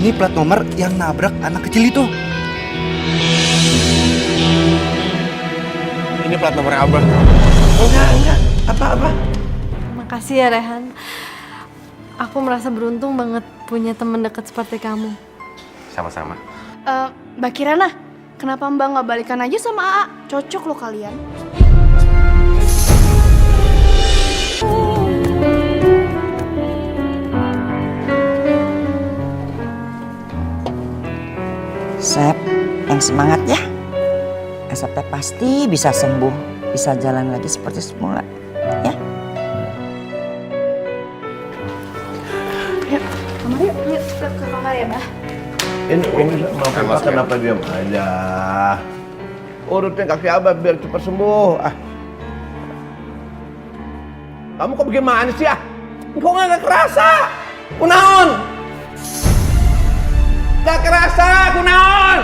Ini plat nomor yang nabrak anak kecil itu. Ini plat nomor Abah. Enggak. Apa-apa. Makasih ya Rehan. Aku merasa beruntung banget punya teman dekat seperti kamu. Sama-sama. Mbak Kirana, kenapa Mbak nggak balikan aja sama AA? Cocok loh kalian. Sep, yang semangat ya. Asep teh pasti bisa sembuh, bisa jalan lagi seperti semula. Ya. Yuk, ke kamar ya, Mbak. Ini Bapak kenapa diam aja? Urutin kaki Abah biar cepat sembuh. Kamu kok bagaimana sih ah? Kok nggak kerasa? Kunaon? Gak kerasa, kunaon?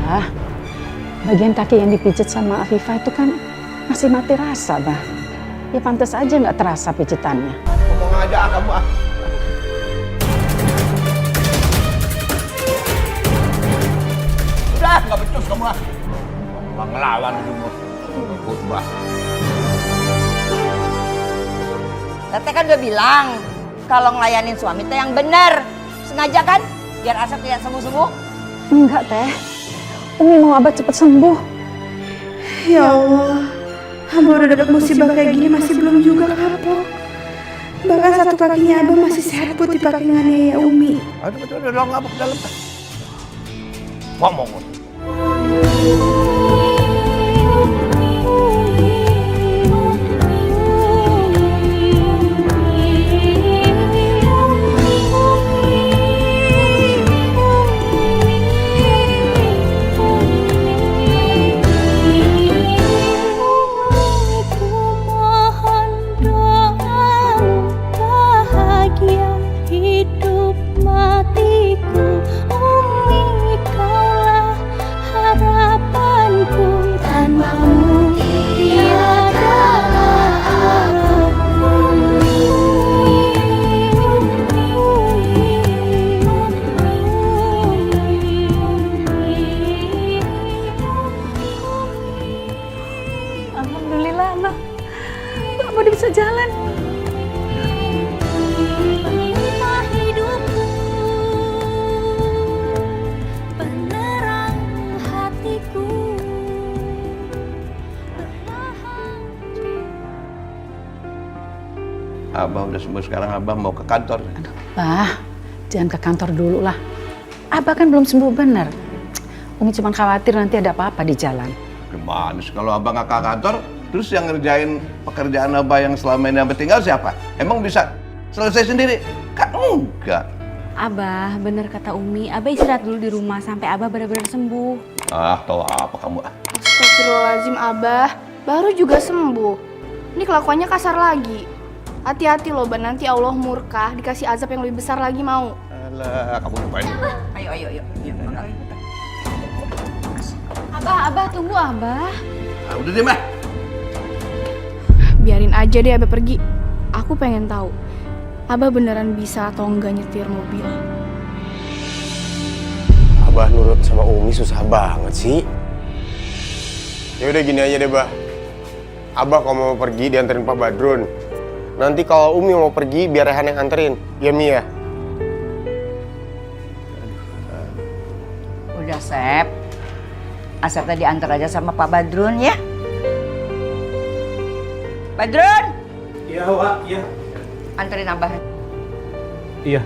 Bah, bagian kaki yang dipijit sama Afifah itu kan masih mati rasa, Bah. Ya pantas aja nggak terasa pijitannya. Ngomong aja kamu ah. Udah, nggak becus kamu ah. Bang ngelawan dulu. Khutbah. Teteh kan udah bilang kalau ngelayanin suami teh yang bener. Sengaja kan? Biar Asep tidak sembuh-sembuh. Enggak, Teh. Umi mau Abah cepet sembuh. Ya Allah, Abah udah dapat musibah kayak gini masih belum juga kapok. Bahkan satu kakinya Abah masih sehat putih pakai nganiaya Umi. Aduh, udah ngabuk dalam. Ngomong. Alhamdulillah, Abah. Abah udah bisa jalan. Abah udah sembuh sekarang, Abah mau ke kantor. Bah, jangan ke kantor dulu lah. Abah kan belum sembuh benar. Umi cuma khawatir nanti ada apa-apa di jalan. Gimana sih kalau Abah nggak ke kantor, terus yang ngerjain pekerjaan Abah yang selama ini Abah tinggal siapa? Emang bisa selesai sendiri? Kan enggak. Abah, bener kata Umi, Abah istirahat dulu di rumah sampai Abah benar-benar sembuh. Tahu apa kamu? Astagfirullahaladzim Abah, baru juga sembuh. Ini kelakuannya kasar lagi. Hati-hati loh, Mbak, nanti Allah murka, dikasih azab yang lebih besar lagi mau. Alah, kamu lupain. Ayo. Abah, tunggu Abah. Nah, udah deh, Mbak. Biarin aja deh Abah pergi. Aku pengen tahu, Abah beneran bisa atau enggak nyetir mobil. Abah nurut sama Umi susah banget sih. Ya udah gini aja deh, Bah. Abah kalau mau pergi dianterin Pak Badrun. Nanti kalau Umi mau pergi biar Rehan yang anterin. Ya Mi ya? Udah, Sep. Asep tadi antar aja sama Pak Badrun ya. Badrun! Iya, Wak. Iya. Anterin Abah. Iya.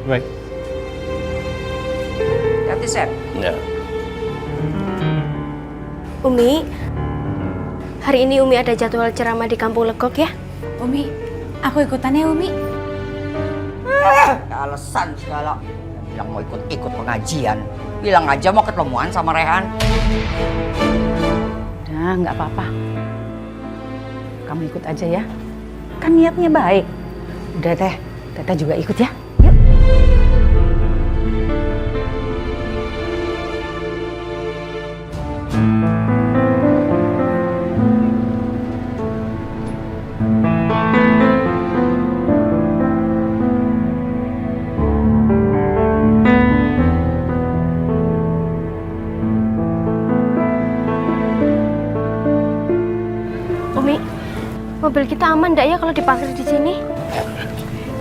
Baik. Hati, Sep. Ya. Umi, hari ini Umi ada jadwal ceramah di Kampung Legok ya? Umi, aku ikutan ya Umi. Alasan segala. Bilang mau ikut pengajian. Bilang aja mau ketemuan sama Rehan. Udah, nggak apa-apa. Kamu ikut aja ya. Kan niatnya baik. Udah, Teh. Teteh juga ikut ya. Yuk. Umi, mobil kita aman ndak ya kalau diparkir di sini?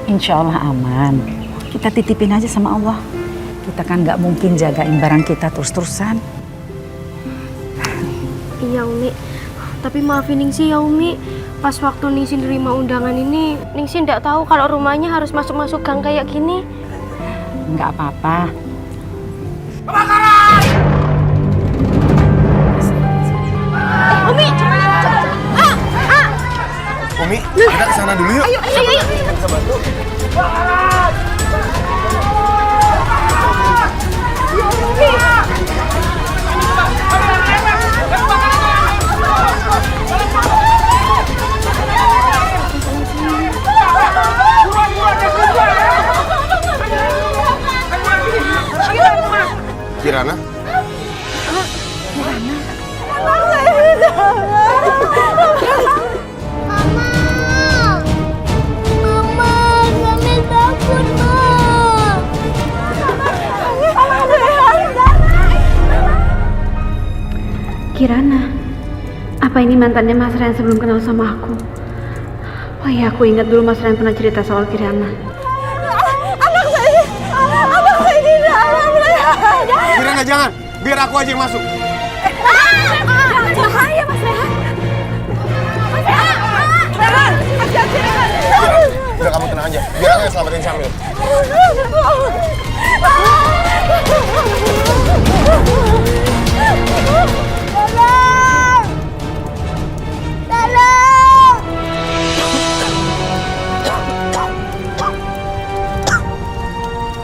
Insya Allah aman. Kita titipin aja sama Allah. Kita kan nggak mungkin jagain barang kita terus-terusan. Iya Umi, tapi maafin Ningsi ya Umi. Pas waktu Ningsi nerima undangan ini, Ningsi ndak tahu kalau rumahnya harus masuk-masuk gang kayak gini. Nggak apa-apa. Umi, Umi, kita kesana dulu yuk. ayo. Bisa bantu. Kirana? Kirana, apa ini mantannya Mas Ren sebelum kenal sama aku? Oh iya, aku ingat dulu Mas Ren pernah cerita soal Kirana. Kirana jangan, biar aku aja yang masuk. Bahaya Mas Rehan. Udah kamu tenang aja, biar aku yang selamatin Syamil.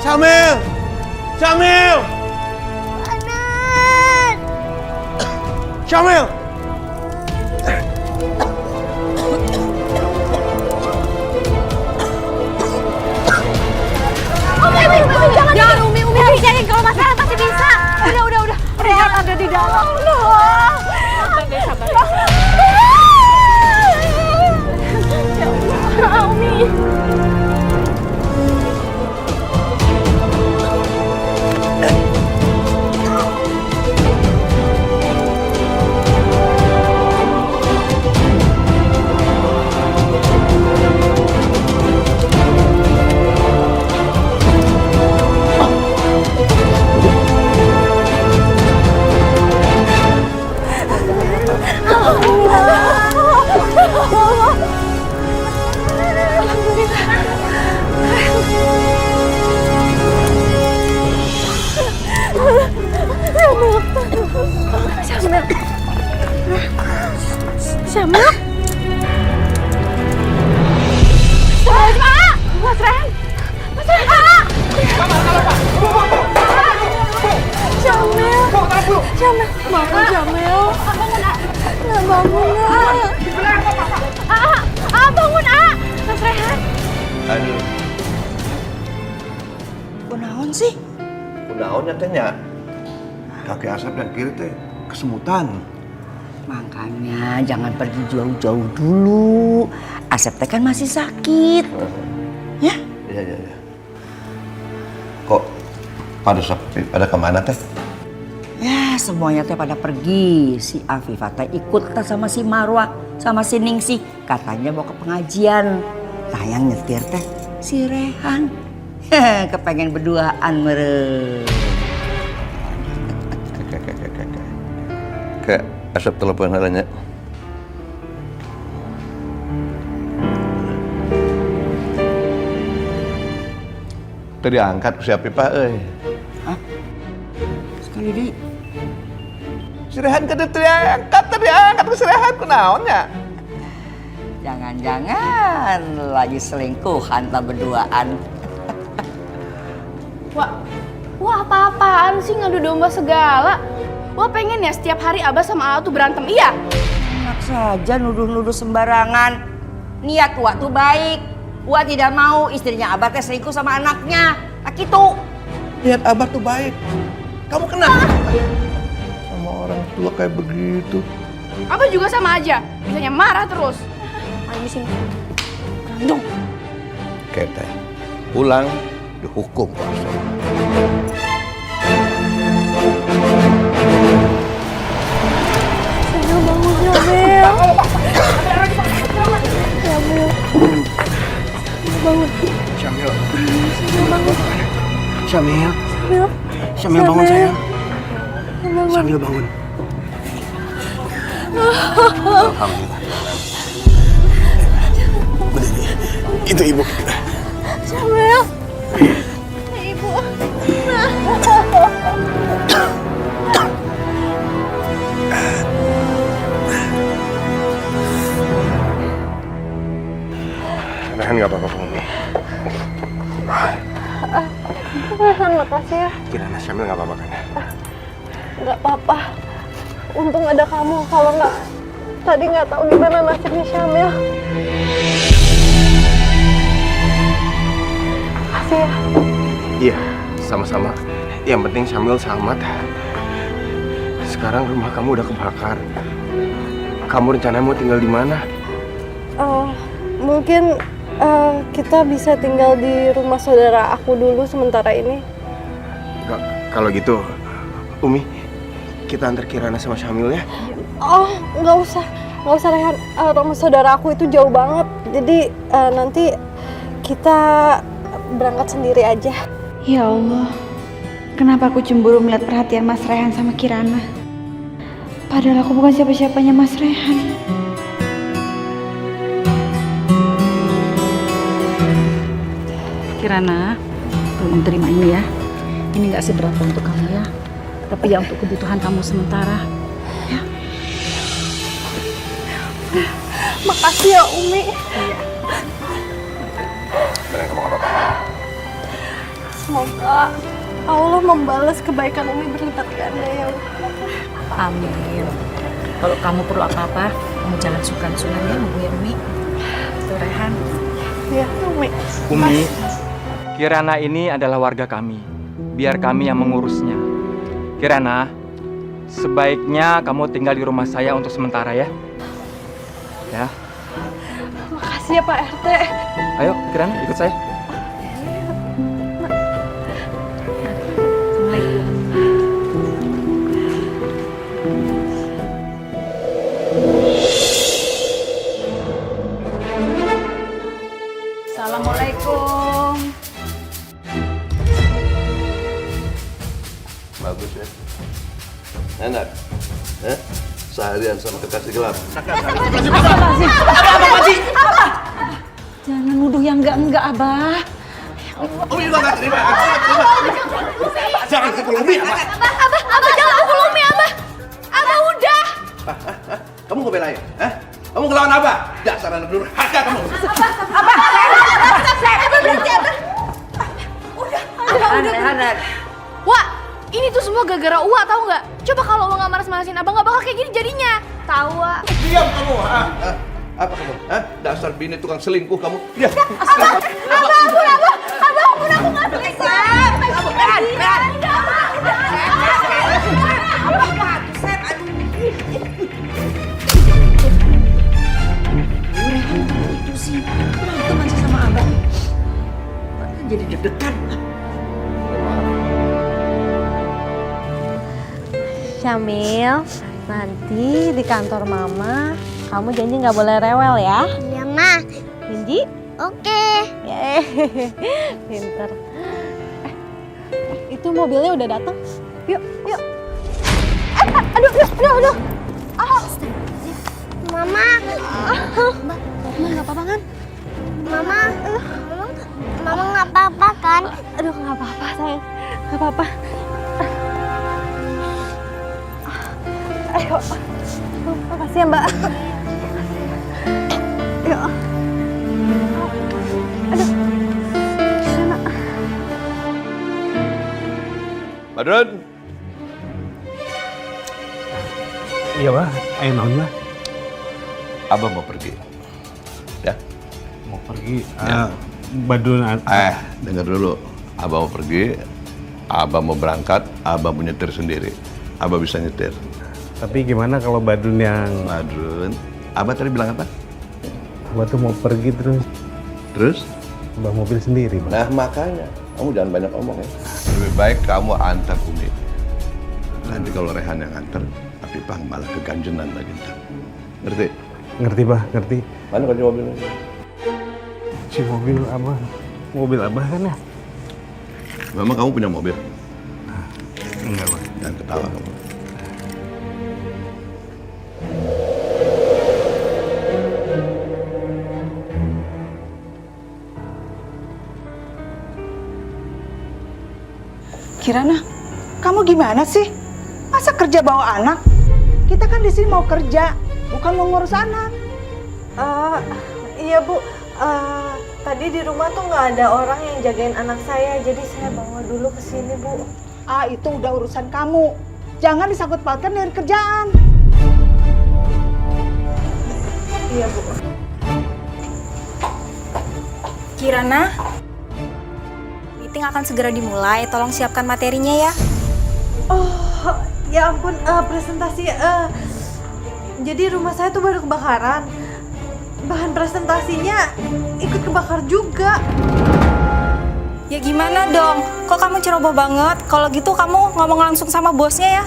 Syamil! Syamil! Syamil! Jangan Umi yakin kalau Mas Rehan pasti bisa. Udah. Rehan ada di dalam. Sabar. Ya Allah, Umi. Syamil? Mas Rehan! Syamil! Bangun Syamil! Bangun bangun Mas Rehan! Aduh, Kunaon sih? kunaon nyatanya. Kaki Asep dan kiri teh kesemutan. Makanya jangan pergi jauh-jauh dulu. Asep teh kan masih sakit. Ya? Iya. Kok pada sepi, pada kemana teh? Ya semuanya teh pada pergi. Si Afifah teh ikut teh sama si Marwa, sama si Ningsih. Katanya mau ke pengajian. Nah yang nyetir teh si Rehan. Kepengen berduaan meren. Ke Asep telepon halanya. Tadi angkat ku siapa Pak Hah? Sekali di. Si Rehan kan tadi angkat ku si Rehan kunaonnya. Jangan-jangan lagi selingkuhan tak berduaan. Wah apa-apaan sih ngadu domba segala? Wah pengen ya setiap hari Abah sama Ala tuh berantem, iya? Enak saja nuduh-nuduh sembarangan. Niat Wak tuh baik. Wak tidak mau istrinya Abah teh selingkuh sama anaknya. Tak gitu. Niat Abah tuh baik. Kamu kenapa? Sama orang tua kayak begitu. Abah juga sama aja, bisanya marah terus. Ayo sini. Randung. Kete, pulang dihukum Pak Asep. Bangun, Jamil. Syamil. Syamil bangun sayang. Syamil bangun. Alhamdulillah. Berdiri. Itu ibu. Syamil. Ibu. Rehan nggak apa-apa Umi. Rehan, makasih ya. Kirana Syamil nggak apa-apa kan? Nggak apa-apa. Untung ada kamu. Kalau nggak, tadi nggak tahu gimana nasibnya Syamil. Makasih ya. Iya, sama-sama. Yang penting Syamil selamat. Sekarang rumah kamu udah kebakar. Kamu rencananya mau tinggal di mana? Mungkin kita bisa tinggal di rumah saudara aku dulu sementara ini. Kalau gitu, Umi, kita antar Kirana sama Syamil ya. Oh, nggak usah Rehan. Rumah saudara aku itu jauh banget. Jadi nanti kita berangkat sendiri aja. Ya Allah, kenapa aku cemburu melihat perhatian Mas Rehan sama Kirana? Padahal aku bukan siapa-siapanya Mas Rehan. Kirana, tolong terima ini ya. Ini nggak seberapa untuk kamu ya, tapi ya untuk kebutuhan kamu sementara. Ya. Makasih ya Umi. Benar kamu nggak apa-apa. Semoga Allah membalas kebaikan Umi berlipat ganda ya Allah. Amin. Kalau kamu perlu apa-apa, kamu jangan sungkan-sungkan ya hubungi Umi. Tuh Rehan. Ya Umi. Umi, Kirana ini adalah warga kami. Biar kami yang mengurusnya. Kirana, sebaiknya kamu tinggal di rumah saya untuk sementara ya. Ya. Makasih ya Pak RT. Ayo, Kirana ikut saya. Assalamualaikum. Bagus ya. Enak. Seharian sama kekasih gelap. Jangan nuduh yang enggak, Abah. Umi juga nggak terima. Jangan pukul Umi, Abah. Abah jangan pukul Umi, Abah. Abah udah. Kamu ngebelain? Kamu ngelawan Abah? Dasar anak durhaka kamu. Abah berhenti, Abah. Udah. Wah, ini tuh semua gara-gara Uwa, tahu nggak? Coba kalau Uwa nggak maras-marasin Abah, nggak bakal kayak gini jadinya. Tahu, Wak? Diam kamu. Apa kamu? Dasar bini tukang selingkuh kamu. Diam. Abah, aku nggak selingkuh. Itu sih, berantem aja sama Abang. Jadi deg-degan. Syamil, nanti di kantor Mama, kamu janji nggak boleh rewel ya? Iya, Ma. Janji? Oke. Pinter. Itu mobilnya udah datang. Yuk. Aduh. Mama. Mama nggak apa-apa kan? Mama nggak apa-apa kan? Aduh, nggak apa-apa sayang, nggak apa-apa. Ayo, makasih ya Mbak. Yuk. Aduh. Sana. Badrun. Iya, Pak. Ayo naon lah. Abah mau pergi. Ya. Mau pergi. Ya. Badrun. Dengar dulu. Abah mau pergi. Abah mau berangkat. Abah mau nyetir sendiri. Abah bisa nyetir. Tapi gimana kalau Badrun yang... Badrun. Abah tadi bilang apa? Abah tuh mau pergi terus. Terus? Bawa mobil sendiri, Pak. Nah makanya. Kamu jangan banyak omong ya. Lebih baik kamu antar Umi. Nanti kalau Rehan yang antar, Afifah malah keganjenan lagi ntar. Ngerti? Ngerti, Pak. Ngerti. Mana kunci mobilnya? Si mobil Abah. Mobil Abah kan ya? Memang kamu punya mobil? Enggak, Bang. Jangan ketawa kamu. Kirana, kamu gimana sih? Masa kerja bawa anak? Kita kan di sini mau kerja, bukan mau ngurus anak. Iya Bu, tadi di rumah tuh nggak ada orang yang jagain anak saya, jadi saya bawa dulu ke sini Bu. Itu udah urusan kamu. Jangan disangkut pautkan dari kerjaan. Iya Bu. Kirana, meeting akan segera dimulai. Tolong siapkan materinya ya. Oh, ya ampun, presentasi. Jadi rumah saya tuh baru kebakaran. Bahan presentasinya ikut kebakar juga. Ya gimana dong? Kok kamu ceroboh banget? Kalau gitu kamu ngomong langsung sama bosnya ya?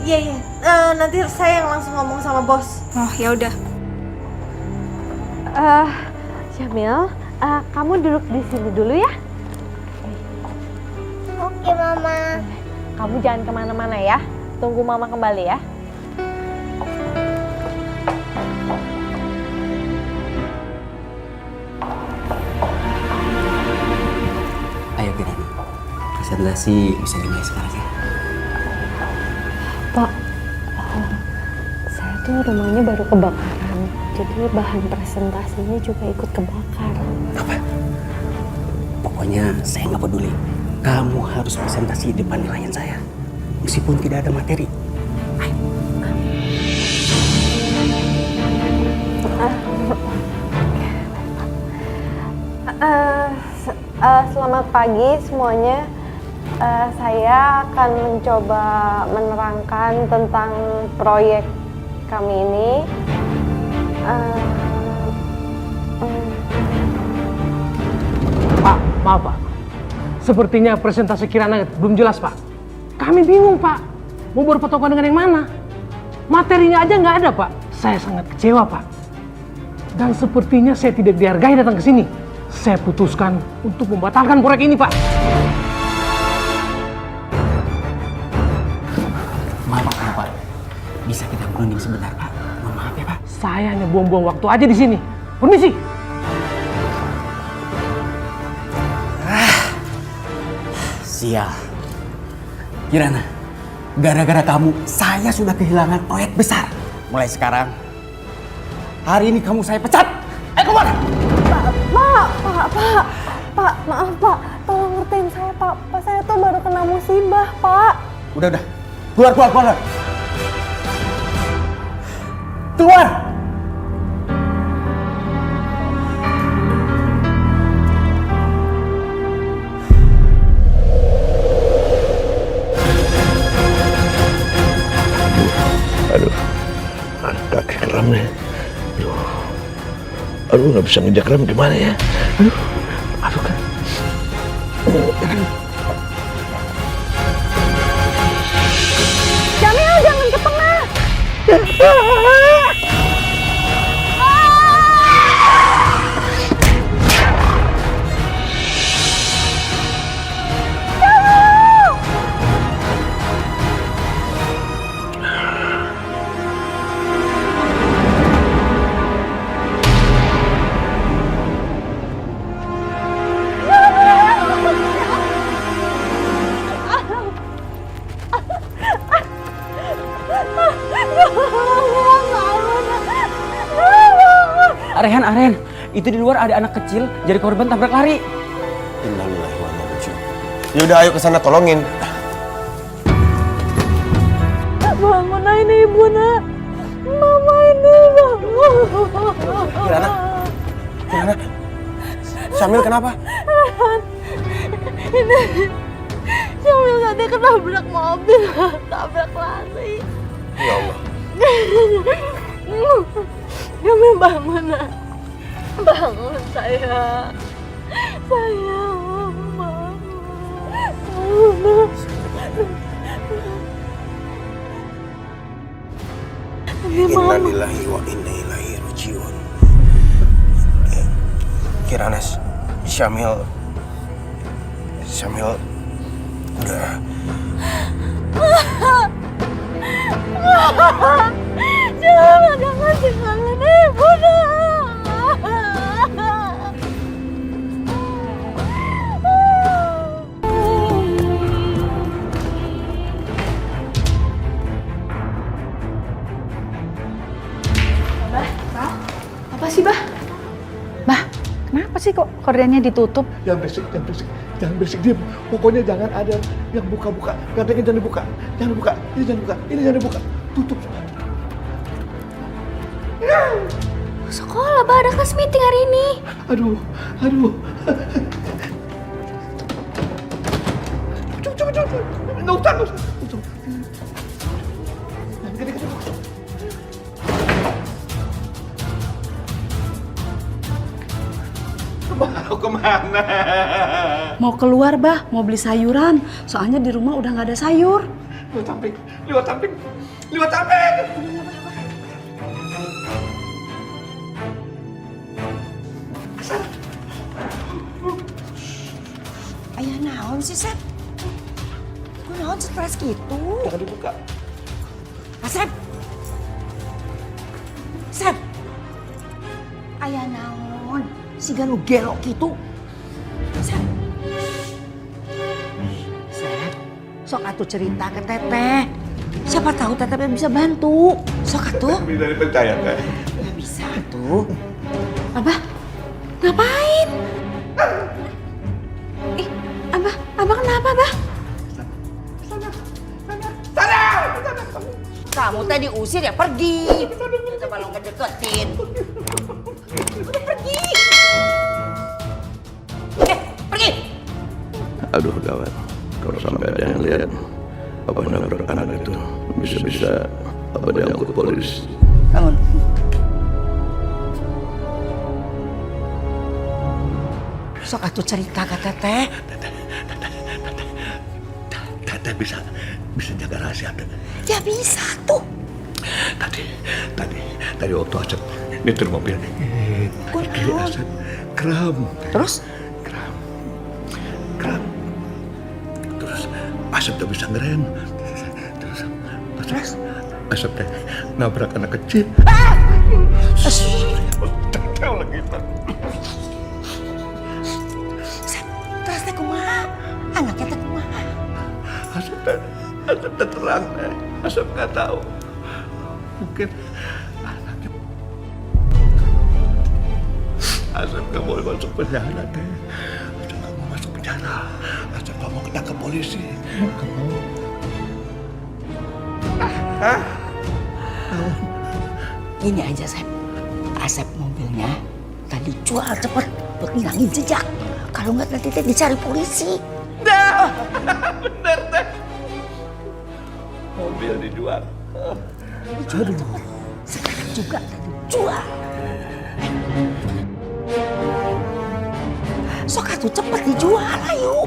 Iya. Nanti saya yang langsung ngomong sama bos. Oh, ya udah. Syamil, kamu duduk di sini dulu ya. Oke, Mama. Kamu jangan kemana-mana ya. Tunggu Mama kembali ya. Ayo Kirana, presentasi bisa dimulai sekarang ya. Pak, saya tuh rumahnya baru kebakaran. Jadi bahan presentasinya juga ikut kebakar. Apa? Pokoknya saya nggak peduli. Kamu harus presentasi di depan klien saya, meskipun tidak ada materi. Ayo. Selamat pagi semuanya. Saya akan mencoba menerangkan tentang proyek kami ini. Pak, maaf Pak. Sepertinya presentasi Kirana belum jelas Pak. Kami bingung Pak. Mau berpatokan dengan yang mana? Materinya aja nggak ada Pak. Saya sangat kecewa Pak. Dan sepertinya saya tidak dihargai datang ke sini. Saya putuskan untuk membatalkan proyek ini Pak. Maaf Pak. Bisa kita berunding sebentar Pak. Mohon maaf ya Pak. Saya hanya buang-buang waktu aja di sini. Permisi. Sial. Kirana, gara-gara kamu, saya sudah kehilangan proyek besar. Mulai sekarang, hari ini kamu saya pecat. Ayo keluar! Pak, maaf Pak. Tolong ngertiin saya Pak. Pak saya tuh baru kena musibah Pak. Udah. Keluar. Keluar! Aduh, kaki kram nih. Aduh, nggak bisa nginjak rem gimana ya? Aduh kan. Jamil, jangan ke tengah. Aren, itu di luar ada anak kecil jadi korban tabrak lari. Innalillahi wa inna ilaihi raji'un. Yaudah, ayo ke sana tolongin. Bangun ini ibu nak. Mama ini bangun. Kirana. Syamil kenapa? Ini Syamil tadi ketabrak mobil, tabrak lari. Ya Allah. Syamil bangun nak. Bangun sayang. Sayang, bangun. Innalillahi wa inna ilaihi raji'un. Kirana, Syamil Jangan tinggalin ibu dah. Apa sih, Bah? Bah, kenapa sih kok kordennya ditutup? Jangan berisik, jangan berisik, diam. Pokoknya jangan ada yang buka-buka. Gandengnya jangan dibuka, jangan buka, ini jangan buka, ini jangan dibuka. Tutup. Sekolah, Bah, ada kelas meeting hari ini. Aduh. Cepet. Nggak usah. Gede. Mau kemana? Mau keluar, Bah, mau beli sayuran. Soalnya di rumah udah nggak ada sayur. Lewat samping. Ayah naon sih, Sep? Kok naon stres gitu? Jangan dibuka. Sep! Sep! Ayah naon? Si galu gelok gitu. Sep! Sep, sok atuh cerita ke Teteh. Siapa tahu Teteh bisa bantu. Sok atuh. Bisa dipercaya, Teh. Ya bisa tuh. Abah, ngapain? Abah kenapa, Bah? Sana! Kamu tadi diusir ya pergi. Kita balong kedeketin. Udah pergi. Pergi. Aduh gawat, kalau sampai ada yang lihat apa nabrak anak itu, bisa-bisa apa diangkut polisi. Bangun. Sok atuh cerita ke Teteh. Teteh bisa jaga rahasia. Ya bisa tuh. Tadi waktu Asep nyetir mobil nih. Kiri Asep kram. Terus? Kram. Terus Asep tak bisa ngerem. Terus Asep teh nabrak anak kecil. Teteh lagi. Terus teh kumaha? Anaknya teh kumaha? Asep terang, Asep nggak tahu. Mungkin anaknya Asep nggak boleh masuk penjara, Teh. Asep nggak mau masuk penjara. Asep nggak mau ketangkep polisi. Nggak mau. Gini aja, Sep. Asep mobilnya tadi jual cepet buat ngilangin jejak. Kalau nggak nanti teh dicari polisi. Dah, bener Teh. Mobil dijual. Sekarang juga tadi jual. Sok atuh cepet dijual, ayo.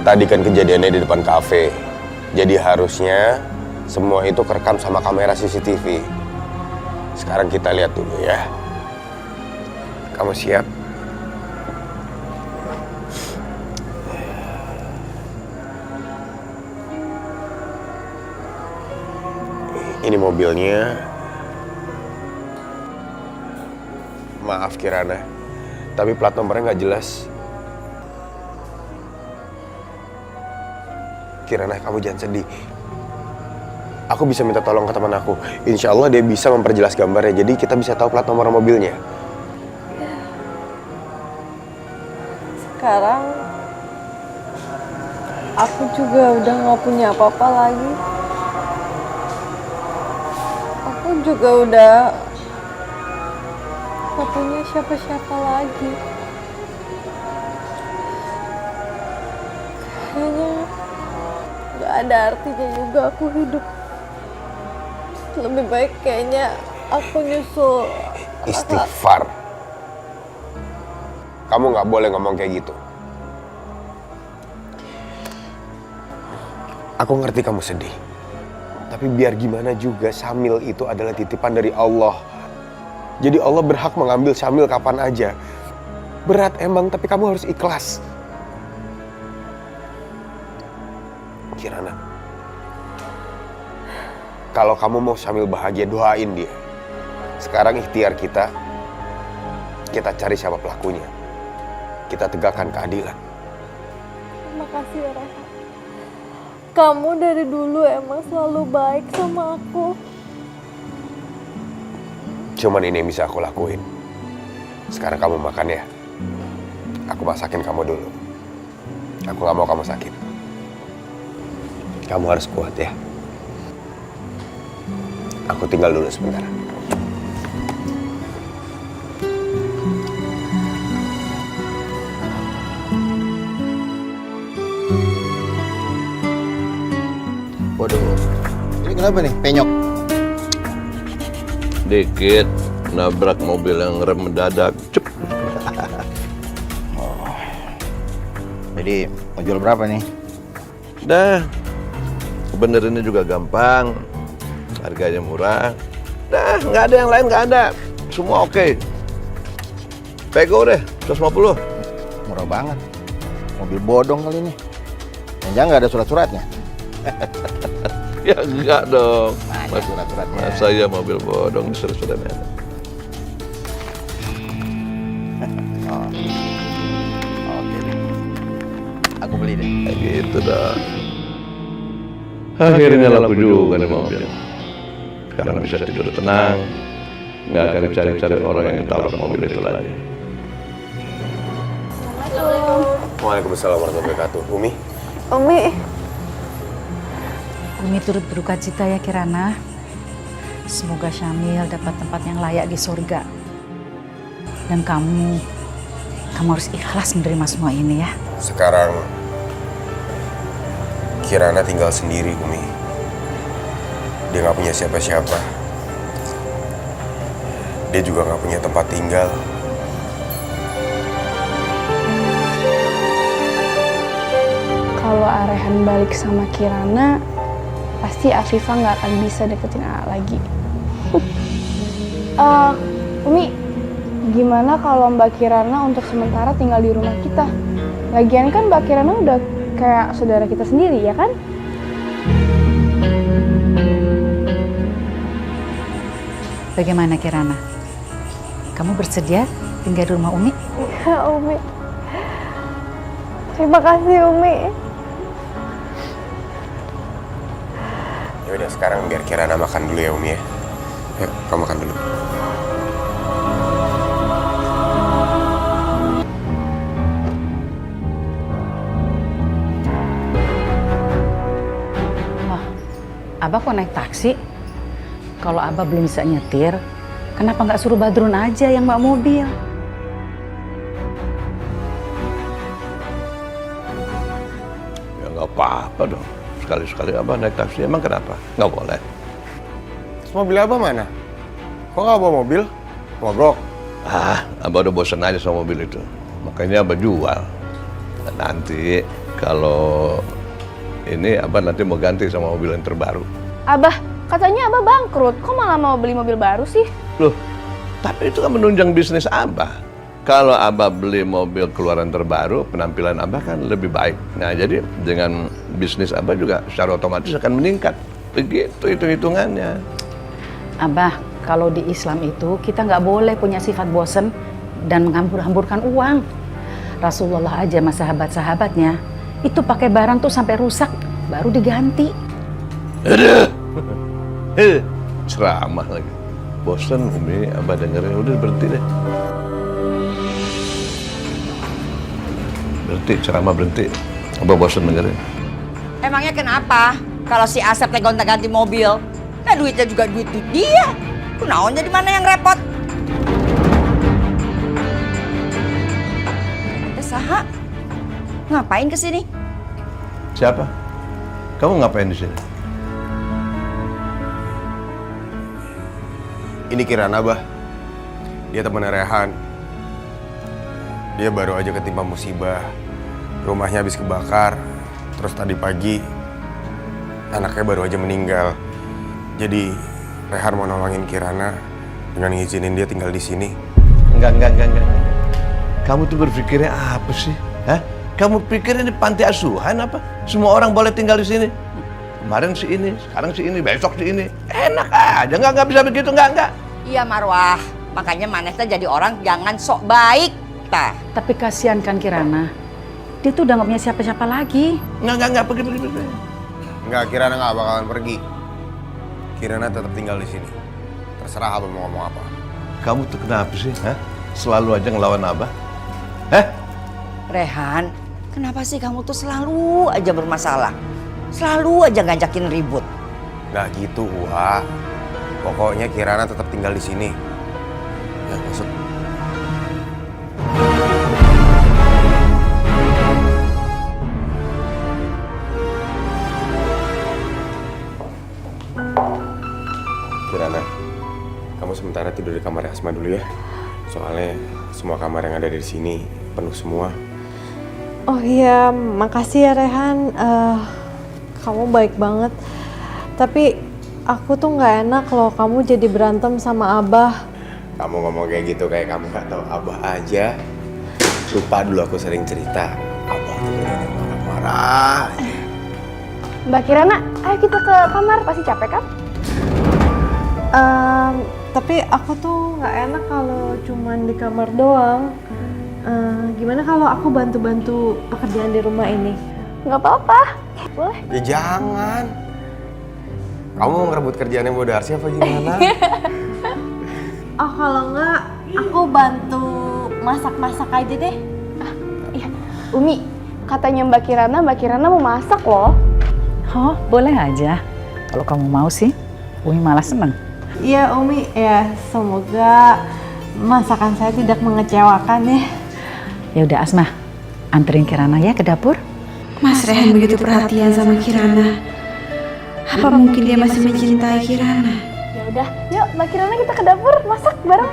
Tadi kan kejadiannya di depan kafe. Jadi harusnya semua itu kerekam sama kamera CCTV. Sekarang kita lihat dulu ya. Kamu siap? Ini mobilnya. Maaf Kirana, tapi plat nomornya nggak jelas. Kirana, kamu jangan sedih. Aku bisa minta tolong ke teman aku. Insya Allah dia bisa memperjelas gambarnya, jadi kita bisa tahu plat nomor mobilnya. Sekarang aku juga udah nggak punya apa-apa lagi. Aku juga udah nggak punya siapa-siapa lagi. Kayaknya nggak ada artinya juga aku hidup. Lebih baik kayaknya aku nyusul Istighfar. Kamu nggak boleh ngomong kayak gitu. Aku ngerti kamu sedih. Tapi biar gimana juga Syamil itu adalah titipan dari Allah. Jadi Allah berhak mengambil Syamil kapan aja. Berat emang, tapi kamu harus ikhlas. Kirana, kalau kamu mau sambil bahagia, doain dia. Sekarang ikhtiar kita cari siapa pelakunya. Kita tegakkan keadilan. Makasih ya Rehan. Kamu dari dulu emang selalu baik sama aku. Cuman ini yang bisa aku lakuin. Sekarang kamu makan ya. Aku masakin kamu dulu. Aku gak mau kamu sakit. Kamu harus kuat ya. Aku tinggal dulu sebentar. Waduh, ini kenapa nih? Penyok? Dikit, nabrak mobil yang rem mendadak. Cep. Jadi, mau jual berapa nih? Dah, benerinnya juga gampang. Harganya murah. Dah, nggak ada yang lain, nggak ada. Semua oke. Pego deh, 150. Murah banget. Mobil bodong kali ini. Jangan nggak ada surat-suratnya? Ya enggak dong. Mana surat-suratnya? Masa ya mobil bodong surat-suratnya ada. Oke deh. Aku beli deh. Kayak gitu dong. Akhirnya laku juga nih mobil. Sekarang bisa tidur tenang. Nggak akan dicari-cari orang yang tabrak mobil itu lagi. Waalaikumsalam warahmatullahi wabarakatuh. Umi? Umi turut berduka cita ya Kirana. Semoga Syamil dapat tempat yang layak di surga. Dan kamu harus ikhlas menerima semua ini ya. Sekarang Kirana tinggal sendiri, Umi. Dia nggak punya siapa-siapa. Dia juga nggak punya tempat tinggal. Kalau Rehan balik sama Kirana, pasti Afifah nggak akan bisa deketin Aa lagi. Umi, gimana kalau Mbak Kirana untuk sementara tinggal di rumah kita? Lagian kan Mbak Kirana udah kayak saudara kita sendiri, ya kan? Bagaimana Kirana? Kamu bersedia tinggal di rumah Umi? Iya, Umi. Terima kasih, Umi. Ya udah, sekarang biar Kirana makan dulu ya, Umi ya. Yuk, kamu makan dulu. Wah, Abah kok naik taksi? Kalau Abah belum bisa nyetir, kenapa nggak suruh Badrun aja yang bawa mobil? Ya nggak apa-apa dong. Sekali-sekali Abah naik taksi, emang kenapa? Nggak boleh. Terus mobil Abah mana? Kok nggak bawa mobil? Mogok? Abah udah bosan aja sama mobil itu. Makanya Abah jual. Dan nanti kalau ini Abah nanti mau ganti sama mobil yang terbaru. Abah, katanya Abah bangkrut. Kok malah mau beli mobil baru sih? Loh, tapi itu kan menunjang bisnis Abah. Kalau Abah beli mobil keluaran terbaru, penampilan Abah kan lebih baik. Nah, jadi dengan bisnis Abah juga secara otomatis akan meningkat. Begitu hitung-hitungannya. Abah, kalau di Islam itu kita nggak boleh punya sifat bosen dan menghambur-hamburkan uang. Rasulullah aja sama sahabat-sahabatnya itu pakai barang tuh sampai rusak baru diganti. Aduh, ceramah lagi. Bosen Umi, Abah dengerin. Udah berhenti deh. Berhenti, ceramah berhenti. Abah bosen dengerin. Emangnya kenapa? Kalau si Asep teh gonta-ganti mobil, nah duitnya juga duit dia. Kunaonnya di mana yang repot? Saha? Ngapain kesini? Siapa? Kamu ngapain di sini? Ini Kirana, Bah. Dia temen Rehan. Dia baru aja ketimpa musibah. Rumahnya habis kebakar. Terus tadi pagi anaknya baru aja meninggal. Jadi Rehan mau nolongin Kirana dengan ngizinin dia tinggal di sini. Enggak. Kamu tuh berpikirnya apa sih? Hah? Kamu pikir ini panti asuhan apa? Semua orang boleh tinggal di sini. Kemarin si ini, sekarang si ini, besok si ini. Enak aja, nggak bisa begitu, nggak. Iya Marwah, makanya Maneh teh jadi orang jangan sok baik. Tah. Tapi kasihan kan Kirana. Dia tuh udah nggak punya siapa-siapa lagi. Nggak, pergi. Enggak, Kirana nggak bakalan pergi. Kirana tetap tinggal di sini. Terserah Abah mau ngomong apa. Kamu tuh kenapa sih? Hah? Selalu aja ngelawan Abah? Rehan, kenapa sih kamu tuh selalu aja bermasalah? Selalu aja ngajakin ribut. Nggak gitu, Wak. Pokoknya Kirana tetap tinggal di sini. Ya, masuk. Kirana, kamu sementara tidur di kamar Asma dulu ya. Soalnya semua kamar yang ada di sini penuh semua. Oh iya, makasih ya Rehan. Kamu baik banget. Tapi aku tuh nggak enak kalau kamu jadi berantem sama Abah. Kamu ngomong kayak gitu kayak kamu nggak tahu Abah aja. Lupa dulu aku sering cerita. Abah tuh yang marah-marah. Mbak Kirana, ayo kita ke kamar, pasti capek kan? Tapi aku tuh nggak enak kalau cuman di kamar doang. Gimana kalau aku bantu-bantu pekerjaan di rumah ini? Nggak apa-apa, boleh. Ya jangan. Kamu mau ngerebut kerjaannya Bu Darsi apa gimana? Oh kalau nggak, aku bantu masak-masak aja deh. Iya, Umi, katanya Mbak Kirana mau masak loh. Oh, boleh aja. Kalau kamu mau sih, Umi malah seneng. Iya Umi, ya semoga masakan saya tidak mengecewakan ya. Ya udah Asma, anterin Kirana ya ke dapur. Mas Rehan begitu perhatian sama Kirana. Apa mungkin dia masih mencintai Kirana? Ya udah, yuk Mbak Kirana kita ke dapur masak bareng.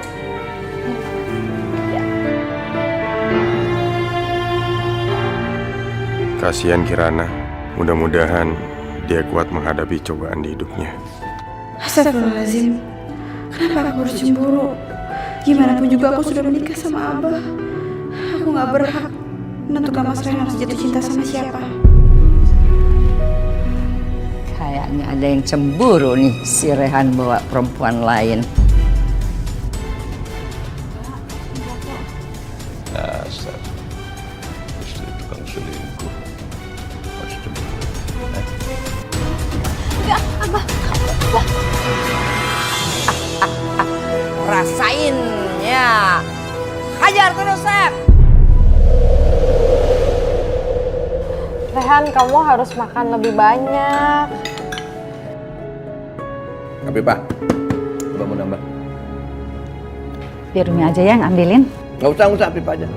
Kasihan Kirana. Mudah-mudahan dia kuat menghadapi cobaan di hidupnya. Astagfirullahaladzim. Kenapa aku harus cemburu? Gimana pun juga aku sudah menikah sama Abah. Aku gak berhak menentukan Mas Rehan harus jatuh cinta sama siapa. Kayaknya ada yang cemburu nih si Rehan bawa perempuan lain. Dasar istri tukang selingkuh. Masih cemburu. Enggak, Abah. Rasain ya. Hajar terus, Sep. Rehan, kamu harus makan lebih banyak. Tapi Pak, coba mau nambah. Biar Umi aja yang ambilin. Nggak usah, Pip aja.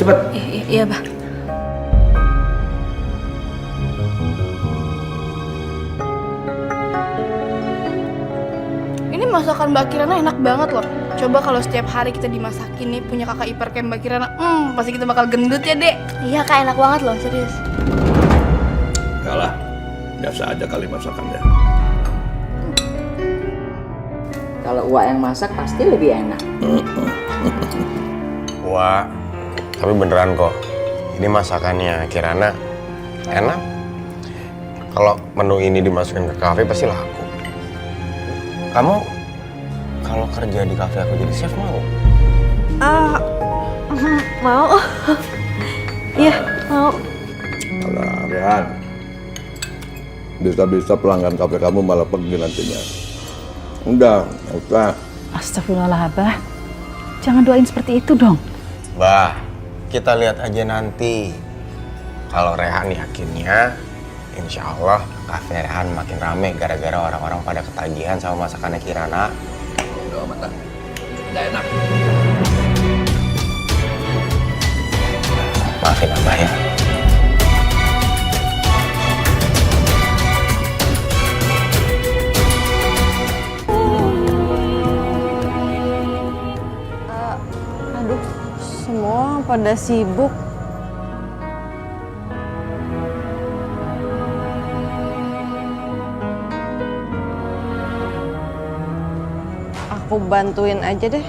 Cepet. Iya, Bah. Ini masakan Mbak Kirana enak banget loh. Coba kalau setiap hari kita dimasakin nih punya kakak ipar kayak Mbak Kirana, pasti kita bakal gendut ya, Dek. Iya Kak, enak banget loh, serius. Kalah, biasa aja kali masakannya. Kalau Uwa yang masak pasti lebih enak. Wah, tapi beneran kok. Ini masakannya Kirana enak. Kalau menu ini dimasukkan ke kafe pasti laku. Kamu kalau kerja di kafe aku jadi chef mau? Mau. Iya, mau. Alah, Rehan. Bisa-bisa pelanggan kafe kamu malah pergi nantinya. Udah, nggak usah. Astagfirullah, Abah. Jangan doain seperti itu dong. Bah, kita lihat aja nanti. Kalau Rehan yakinnya, insya Allah kafe Rehan makin rame gara-gara orang-orang pada ketagihan sama masakannya Kirana. Udah mata, udah enak. Maafin Abah ya. Aduh, semua pada sibuk. Aku bantuin aja deh.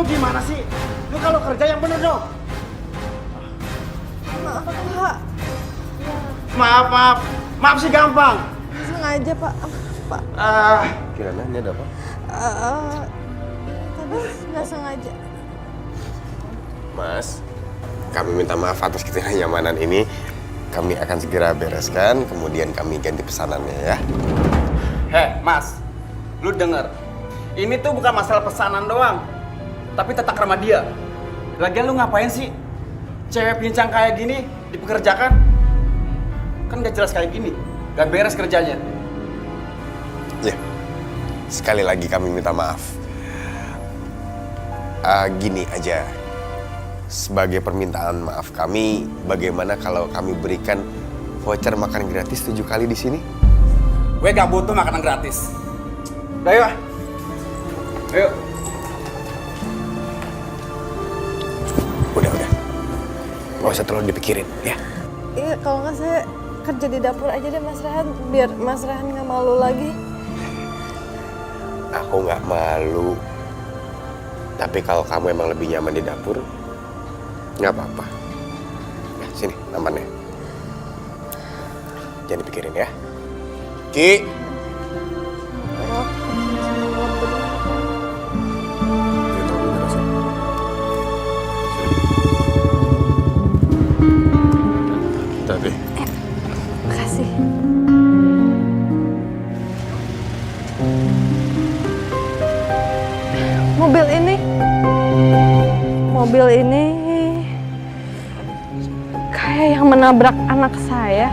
gimana sih? Lu kalau kerja yang bener dong. Maaf, Pak. Maaf sih gampang. Sengaja, Pak. Pak. Kirana ini ada apa? Tadi nggak sengaja. Mas, kami minta maaf atas ketidaknyamanan ini. Kami akan segera bereskan, kemudian kami ganti pesanannya ya. Heh, Mas. Lu denger. Ini tuh bukan masalah pesanan doang. Tapi tata krama dia. Lagian lu ngapain sih? Cewek pincang kayak gini dipekerjakan? Kan gak jelas kayak gini. Gak beres kerjanya. Ya, sekali lagi kami minta maaf. Gini aja, sebagai permintaan maaf kami, bagaimana kalau kami berikan voucher makan gratis 7 kali di sini? Gue gak butuh makanan gratis. Udah yuk. Ayo. Udah. Gak usah terlalu dipikirin, ya. Iya, kalau nggak saya kerja di dapur aja deh, Mas Rehan. Biar Mas Rehan nggak malu lagi. Aku nggak malu. Tapi kalau kamu emang lebih nyaman di dapur, nggak apa-apa. Nah, sini namanya. Jangan dipikirin ya. Ki. Tapi. Makasih. Mobil ini kayak yang menabrak anak saya.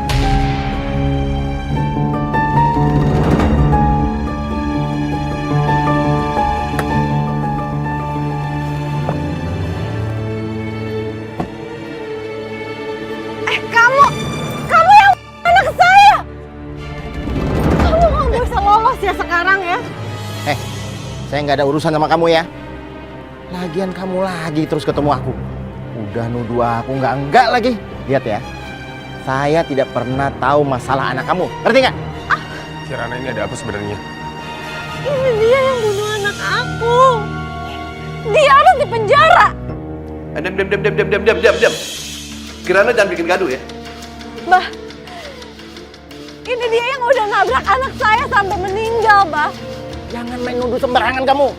Kamu yang anak saya. Kamu nggak bisa lolos ya sekarang ya. Saya nggak ada urusan sama kamu ya. Lagian kamu lagi terus ketemu aku. Udah nuduh aku enggak lagi. Lihat ya, saya tidak pernah tahu masalah anak kamu. Ngerti nggak? Kirana ini ada apa sebenarnya? Ini dia yang bunuh anak aku. Dia harus dipenjara. Diam. Kirana jangan bikin gaduh ya. Bah, ini dia yang udah nabrak anak saya sampai meninggal, Bah. Jangan main nuduh sembarangan kamu.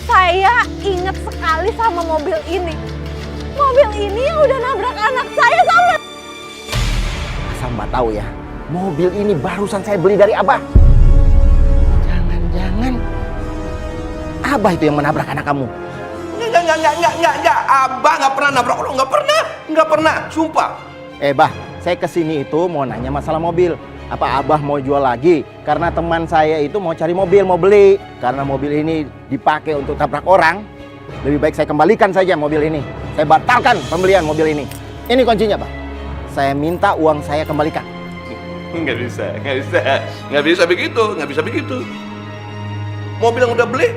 Saya ingat sekali sama mobil ini. Mobil ini yang udah nabrak anak saya sampai... Asal Mbak tahu ya, mobil ini barusan saya beli dari Abah. Jangan-jangan Abah itu yang menabrak anak kamu. Enggak. Abah nggak pernah nabrak lo, nggak pernah. Sumpah. Bah, saya kesini itu mau nanya masalah mobil. Apa Abah mau jual lagi? Karena teman saya itu mau cari mobil, mau beli. Karena mobil ini dipakai untuk tabrak orang, lebih baik saya kembalikan saja mobil ini. Saya batalkan pembelian mobil ini. Ini kuncinya, Pak. Saya minta uang saya kembalikan. Nggak bisa begitu. Mobil yang udah beli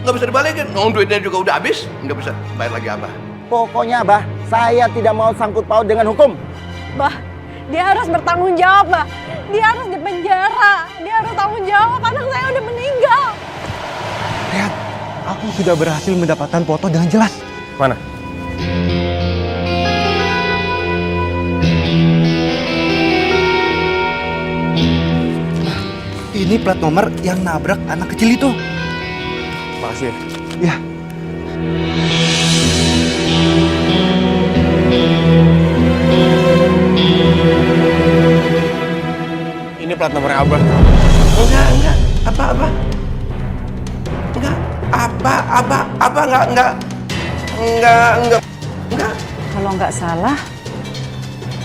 nggak bisa dibalikin. Duitnya juga udah habis, nggak bisa bayar lagi Abah. Pokoknya, Abah, saya tidak mau sangkut paut dengan hukum. Bah, dia harus bertanggung jawab, Bah. Dia harus dipenjara. Dia harus tanggung jawab. Anak saya udah meninggal. Lihat, aku sudah berhasil mendapatkan foto dengan jelas. Mana? Ini plat nomor yang nabrak anak kecil itu. Makasih. Ya. Ini plat nomor Abah. Enggak. Apa? Enggak. Kalau nggak salah,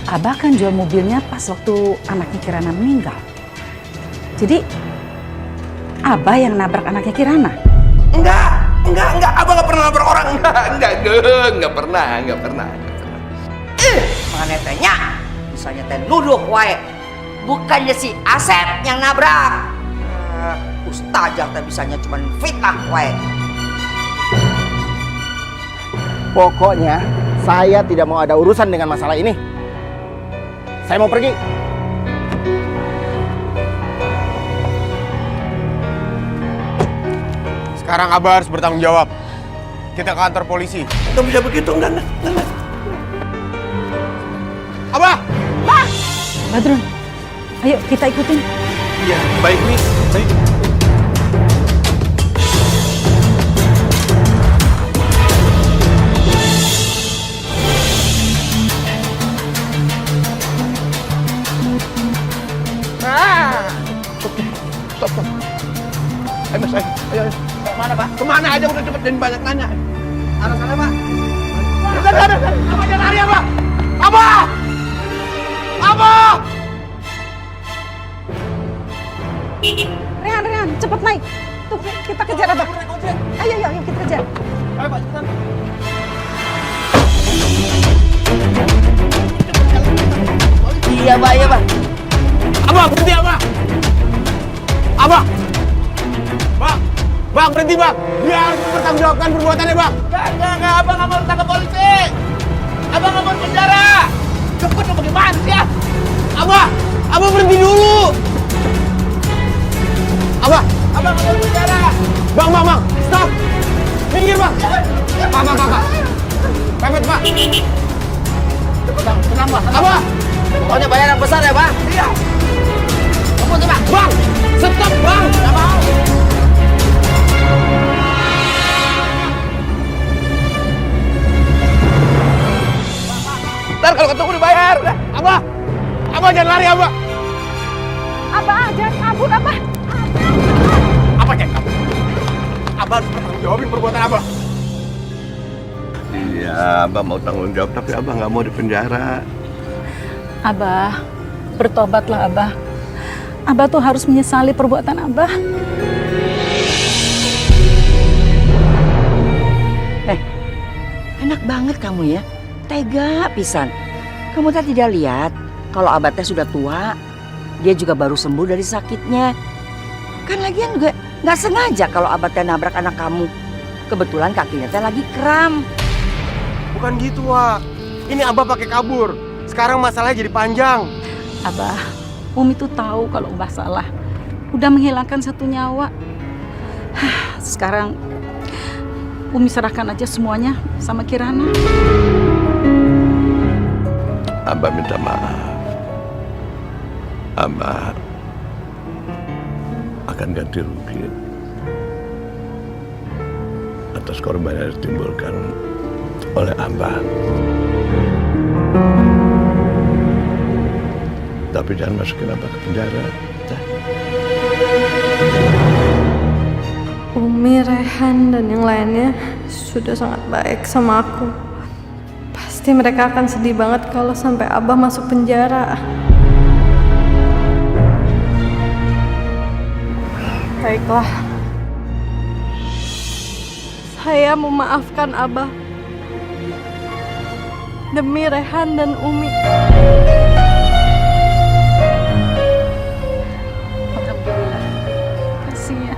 Abah kan jual mobilnya pas waktu anaknya Kirana meninggal. Jadi, Abah yang nabrak anaknya Kirana? Enggak. Abah nggak pernah nabrak orang. Enggak pernah. Makanya tehnya, misalnya teh nuduh wae. Bukannya si Asep yang nabrak. Ustazah teh bisanya cuma fitnah wae. Pokoknya saya tidak mau ada urusan dengan masalah ini. Saya mau pergi. Sekarang Abah harus bertanggung jawab. kita ke kantor polisi. Nggak bisa begitu, enggak. Abah! Badrun, ayo kita ikutin. Iya, baik nih. Baik. Stop. Ayo mas, ayo. Kemana Pak? Kemana aja udah cepet dan banyak nanya. Arah sana Pak. Ada. Apa jangan lari Abah? Abah! Rehan, cepet naik. Tuh, kita kejar Abah. Ayo, kita kejar. Ayo Pak, cepetan. Iya Pak. Abah, berhenti Abah! Abah! Bang, berhenti Bang! Dia harus mempertanggungjawabkan perbuatannya Bang! Enggak, Abang nggak mau ditangkap polisi. Abang nggak mau penjara. Cepet lo bagaimana sih ya? Abah berhenti dulu! Abang nggak mau penjara! Bang, stop! Minggir Bang! Pak! Pepet Pak! Bang, tenang Bang. Abah! Pokoknya bayar yang besar ya Pak. Iya. Kamu tuh Pak. Bang! Stop Bang! Nggak mau. Ntar kalau ketemu dibayar. Abah jangan lari Abah! Abah, jangan kabur Abah. Apa jangan kabur? Abah harus bertanggungjawabin perbuatan Abah. Iya, Abah mau tanggung jawab tapi Abah nggak mau dipenjara. Abah, bertobatlah Abah. Abah tuh harus menyesali perbuatan Abah. Enak banget kamu ya. Tega pisan. Kamu tadi tidak lihat kalau Abah teh sudah tua. Dia juga baru sembuh dari sakitnya. Kan lagian juga nggak sengaja kalau Abah teh nabrak anak kamu. Kebetulan kakinya teh lagi kram. Bukan gitu Wak. Ini Abah pakai kabur. Sekarang masalahnya jadi panjang. Abah, Umi tuh tahu kalau Abah salah. Udah menghilangkan satu nyawa. Sekarang Umi serahkan aja semuanya sama Kirana. Abah minta maaf. Abah akan ganti rugi atas korban yang ditimbulkan oleh Abah. Tapi jangan masukin Abah ke penjara. Umi, Rehan, dan yang lainnya sudah sangat baik sama aku. Pasti mereka akan sedih banget kalau sampai Abah masuk penjara. Baiklah. Saya memaafkan Abah. Demi Rehan dan Umi. Alhamdulillah. Kasih ya.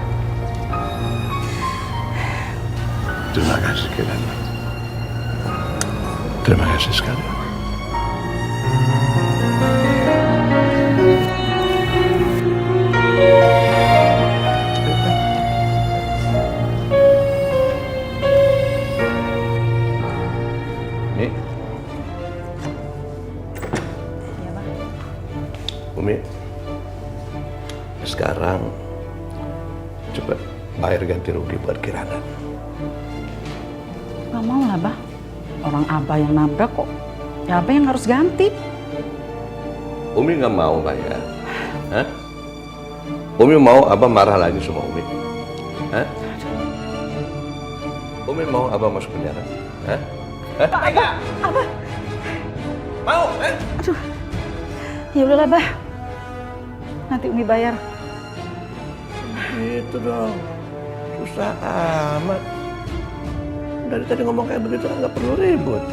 Terima kasih Kirana. Terima kasih sekali. Umi, sekarang cepat bayar ganti rugi buat Kirana. Gak mau lah, Bah. Orang Abah yang nabrak kok. Ya Abah yang harus ganti. Umi nggak mau bayar. Hah? Umi mau Abah marah lagi sama Umi. Hah? Umi mau Abah masuk penjara. Hah? Abah. Mau? Aduh. Ya udahlah, Bah. Nanti Umi bayar. Gitu dong. Susah amat. Dari tadi ngomong kayak begitu nggak perlu ribut.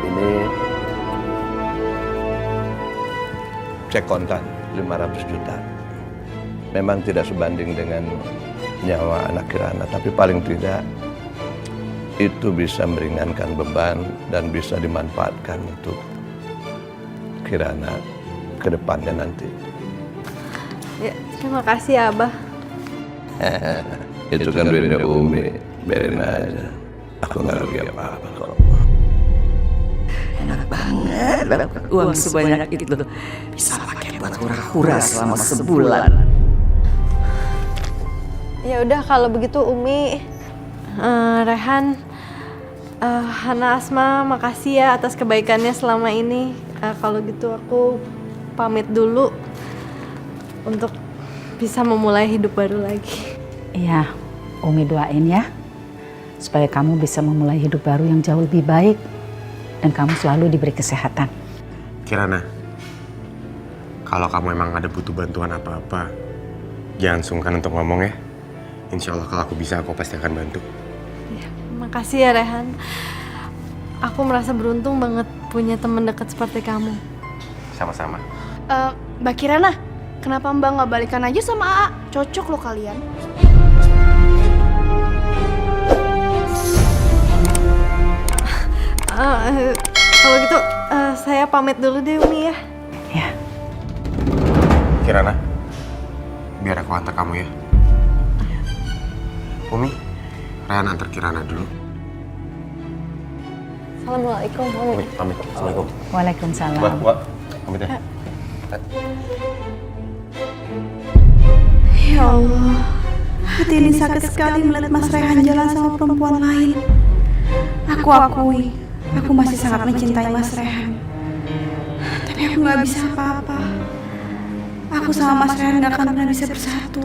Ini cek kontan 500 juta. Memang tidak sebanding dengan nyawa anak Kirana, tapi paling tidak itu bisa meringankan beban dan bisa dimanfaatkan untuk Kirana ke depannya nanti. Ya, terima kasih ya, Abah. Itu kan duitnya Umi, biarin aja. Aku nggak rugi apa-apa kok. Enak banget dapat uang sebanyak itu. Bisa pakai buat hura-hura selama sebulan. Ya udah kalau begitu Umi, Rehan, Hana, Asma, makasih ya atas kebaikannya selama ini. Kalau gitu aku pamit dulu untuk bisa memulai hidup baru lagi. Iya, Umi doain ya supaya kamu bisa memulai hidup baru yang jauh lebih baik dan kamu selalu diberi kesehatan. Kirana, kalau kamu emang ada butuh bantuan apa-apa, jangan sungkan untuk ngomong ya. Insya Allah kalau aku bisa, aku pasti akan bantu. Ya, makasih ya Rehan. Aku merasa beruntung banget punya teman dekat seperti kamu. Sama-sama. Mbak Kirana, kenapa Mbak nggak balikan aja sama AA? Cocok loh kalian. Kalau gitu saya pamit dulu deh Umi ya. Ya. Kirana, biar aku antar kamu ya. Umi, Rehan antar Kirana dulu. Assalamualaikum Umi. Pamit. Assalamualaikum. Waalaikumsalam. Wah, pamit ya. Ya Allah, hati ini sakit sekali melihat Mas Rehan jalan sama perempuan lain. Aku akui, aku masih sangat mencintai Mas Rehan. Tapi aku nggak bisa apa-apa. Aku sama Mas Rehan nggak akan pernah bisa bersatu.